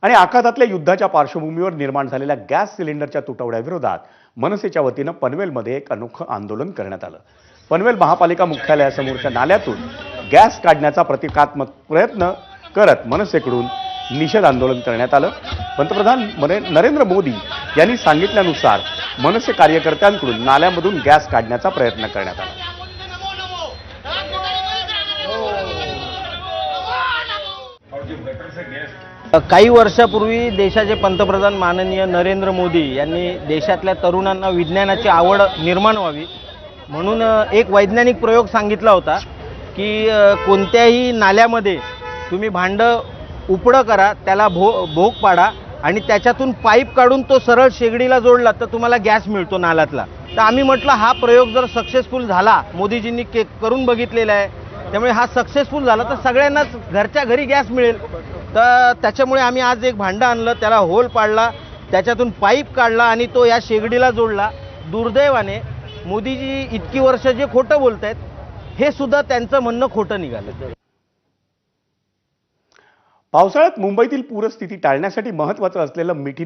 आणि आखातातल्या युद्धाच्या पार्श्वभूमीवर निर्माण झालेल्या गॅस सिलेंडरच्या तुटवड्याविरोधात मनसेच्या वतीनं पनवेलमध्ये एक अनोखं आंदोलन करण्यात आलं। पनवेल महापालिका मुख्यालयासमोरच्या नाल्यातून गॅस काढण्याचा प्रतिकात्मक प्रयत्न करत मनसेकडून निषेध आंदोलन करण्यात आलं। पंतप्रधान नरेंद्र मोदी यांनी सांगितल्यानुसार मनसे कार्यकर्त्यांकडून नाल्यामधून गॅस काढण्याचा प्रयत्न करण्यात आला। काही वर्षापूर्वी देशाचे पंतप्रधान माननीय नरेंद्र मोदी यांनी देशातल्या तरुणांना विज्ञानाची आवड निर्माण व्हावी म्हणून एक वैज्ञानिक प्रयोग सांगितला होता की कोणत्याही नाल्यामध्ये तुम्ही भांडं उपडं करा, त्याला भोग पाडा आणि त्याच्यातून पाईप काढून तो सरळ शेगडीला जोडला तर तुम्हाला गॅस मिळतो नाल्यातला। तर आम्ही म्हटलं हा प्रयोग जर सक्सेसफुल झाला, मोदीजींनी करून बघितलेला आहे, त्यामुळे हा सक्सेसफुल झाला तर सगळ्यांनाच घरच्या घरी गॅस मिळेल। तर त्याच्यामुळे आम्ही आज एक भांडं आणलं, त्याला होल पाडला, त्याच्यातून पाईप काढला आणि तो या शेगडीला जोडला। दुर्दैवाने मोदीजी इतकी वर्ष जे खोटं बोलतायत हे सुद्धा त्यांचं म्हणणं खोटं निघालं। पावसाळ्यात मुंबईतील पूरस्थिती टाळण्यासाठी महत्त्वाचं असलेलं मिठी